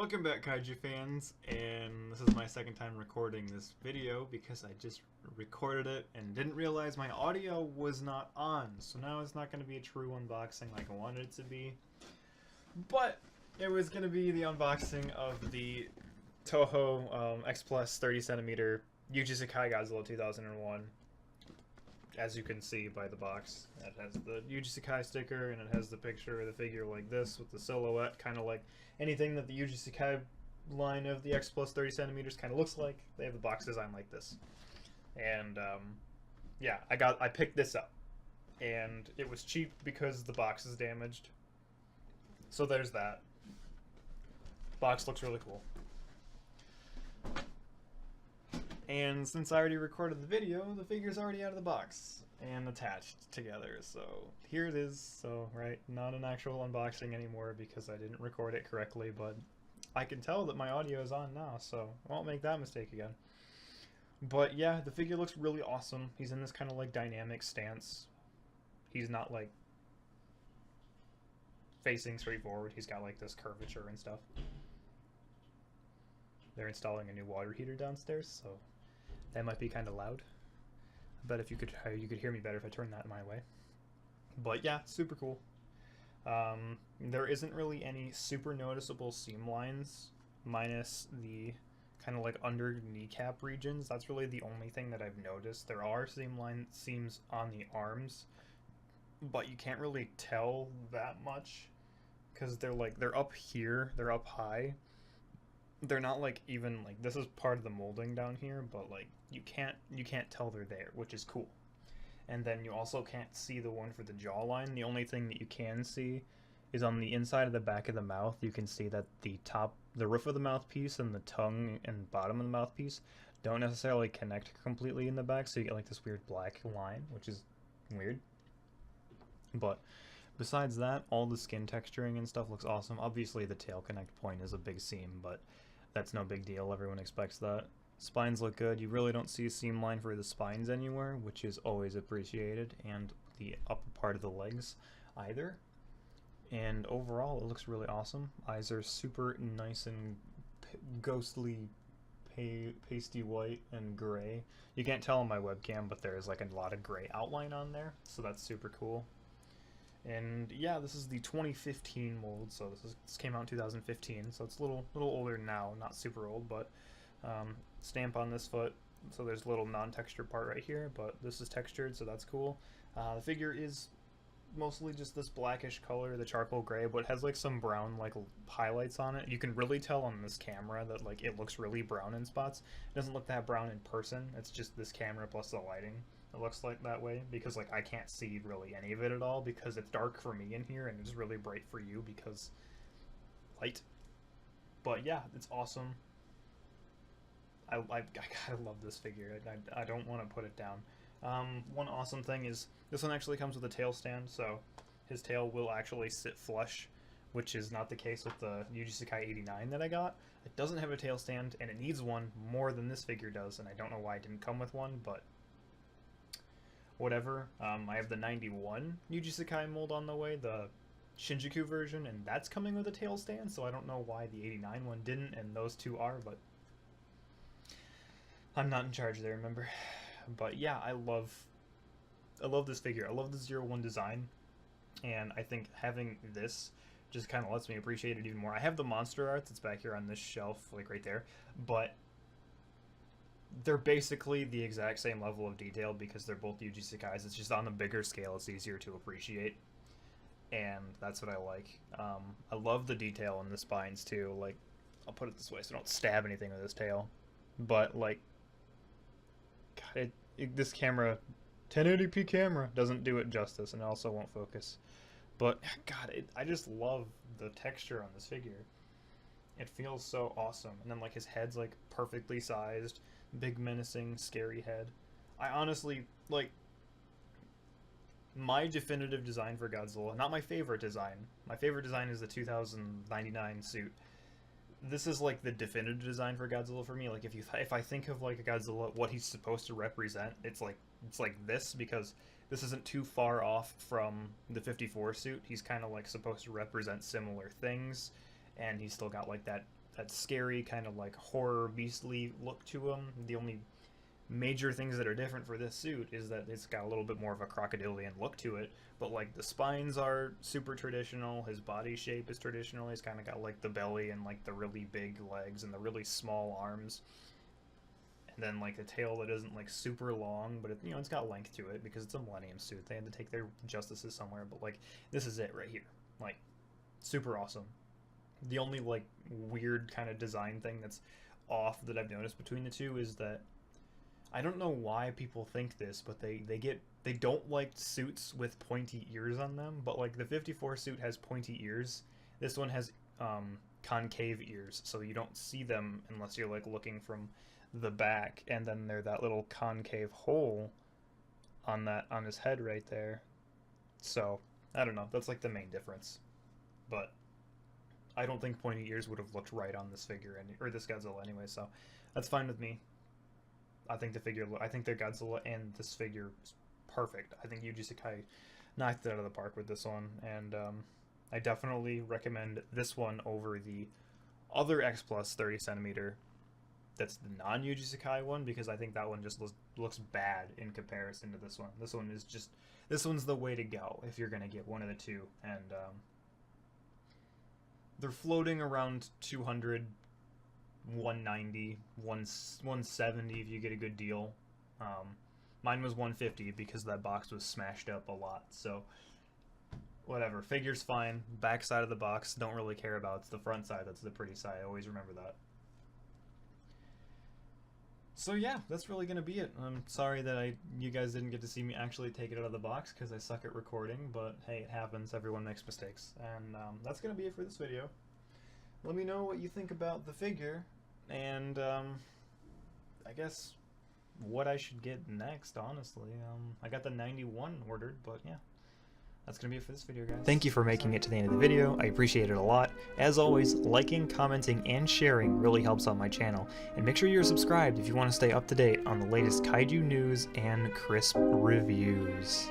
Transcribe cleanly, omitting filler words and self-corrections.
Welcome back, Kaiju fans, and this is my second time recording this video because I just recorded it and didn't realize my audio was not on, so now it's not going to be a true unboxing like I wanted it to be, but it was going to be the unboxing of the Toho X Plus 30cm Yuji Sakai Godzilla 2001. As you can see by the box, it has the Yuji Sakai sticker, and it has the picture of the figure like this with the silhouette, kind of like anything that the Yuji Sakai line of the X Plus 30cm kind of looks like. They have the box design like this, and yeah, I picked this up, and it was cheap because the box is damaged. So there's that. Box looks really cool. And since I already recorded the video, the figure's already out of the box and attached together, so here it is. So, right, not an actual unboxing anymore because I didn't record it correctly, but I can tell that my audio is on now, so I won't make that mistake again. But yeah, the figure looks really awesome. He's in this kind of like dynamic stance. He's not like facing straight forward. He's got like this curvature and stuff. They're installing a new water heater downstairs, so that might be kind of loud. I bet if you could hear me better if I turned that my way. But yeah, super cool. There isn't really any super noticeable seam lines, minus the kind of like under kneecap regions. That's really the only thing that I've noticed. There are seams on the arms, but you can't really tell that much because they're up here, they're up high. They're not like even like this is part of the molding down here, but like you can't tell they're there, which is cool. And then you also can't see the one for the jawline. The only thing that you can see is on the inside of the back of the mouth. You can see that the roof of the mouthpiece and the tongue and bottom of the mouthpiece don't necessarily connect completely in the back, so you get like this weird black line, which is weird. But besides that, all the skin texturing and stuff looks awesome. Obviously the tail connect point is a big seam, but that's no big deal. Everyone expects that. Spines look good. You really don't see a seam line for the spines anywhere, which is always appreciated, and the upper part of the legs either. And overall, it looks really awesome. Eyes are super nice and ghostly, pasty white and gray. You can't tell on my webcam, but there's like a lot of gray outline on there, so that's super cool. And yeah, this is the 2015 mold, so this came out in 2015, so it's a little older now, not super old, but stamp on this foot, so there's a little non-textured part right here, but this is textured, so that's cool. The figure is mostly just this blackish color, the charcoal gray, but it has like some brown like highlights on it. You can really tell on this camera that like it looks really brown in spots. It doesn't look that brown in person, it's just this camera plus the lighting. It looks like that way because like I can't see really any of it at all because it's dark for me in here and it's really bright for you because light. But yeah, it's awesome. I love this figure. I don't want to put it down. One awesome thing is this one actually comes with a tail stand, so his tail will actually sit flush, which is not the case with the Yuji Sakai 89 that I got. It doesn't have a tail stand, and it needs one more than this figure does, and I don't know why it didn't come with one, but whatever. I have the 91 Yuji Sakai mold on the way, the Shinjuku version, and that's coming with a tail stand, so I don't know why the 89 one didn't, and those two are, but I'm not in charge there, remember? But yeah, I love this figure. I love the 01 design, and I think having this just kind of lets me appreciate it even more. I have the monster arts, it's back here on this shelf, like right there, but they're basically the exact same level of detail because they're both Yuji Sakais. It's just on a bigger scale, it's easier to appreciate, and that's what I like. I love the detail in the spines too. Like, I'll put it this way so I don't stab anything with this tail, but like, God, this camera, 1080p camera, doesn't do it justice, and it also won't focus. But God, I just love the texture on this figure. It feels so awesome. And then like his head's like perfectly sized, big menacing, scary head. I honestly like my definitive design for Godzilla, not my favorite design. My favorite design is the 2099 suit. This is like the definitive design for Godzilla for me. Like if I think of like a Godzilla, what he's supposed to represent, it's like this, because this isn't too far off from the 54 suit. He's kind of like supposed to represent similar things, and he's still got like that that scary kind of like horror beastly look to him. The only major things that are different for this suit is that it's got a little bit more of a crocodilian look to it, but like the spines are super traditional, his body shape is traditional, he's kind of got like the belly and like the really big legs and the really small arms, and then like the tail that isn't like super long, but it, you know, it's got length to it because it's a Millennium suit. They had to take their justices somewhere, but like this is it right here. Like super awesome. The only like weird kind of design thing that's off that I've noticed between the two is that I don't know why people think this, but they don't like suits with pointy ears on them, but like the 54 suit has pointy ears. This one has concave ears, so you don't see them unless you're like looking from the back, and then there's that little concave hole on his head right there. So I don't know, that's like the main difference. But I don't think pointy ears would have looked right on this figure or this Godzilla anyway, so that's fine with me. I think the Godzilla and this figure is perfect. I think Yuji Sakai knocked it out of the park with this one, and I definitely recommend this one over the other X Plus 30 centimeter. That's the non-Yuji Sakai one, because I think that one just looks bad in comparison to this one. This one's the way to go if you're gonna get one of the two, and they're floating around 200. 190, 170 if you get a good deal. Mine was 150 because that box was smashed up a lot, so whatever. Figure's fine. Back side of the box, don't really care about. It's the front side that's the pretty side. I always remember that. So yeah, that's really gonna be it. I'm sorry that you guys didn't get to see me actually take it out of the box because I suck at recording, but hey, it happens. Everyone makes mistakes. And that's gonna be it for this video. Let me know what you think about the figure, and I guess what I should get next, honestly. I got the 91 ordered, but yeah. That's going to be it for this video, guys. Thank you for making it to the end of the video. I appreciate it a lot. As always, liking, commenting, and sharing really helps out my channel. And make sure you're subscribed if you want to stay up to date on the latest kaiju news and crisp reviews.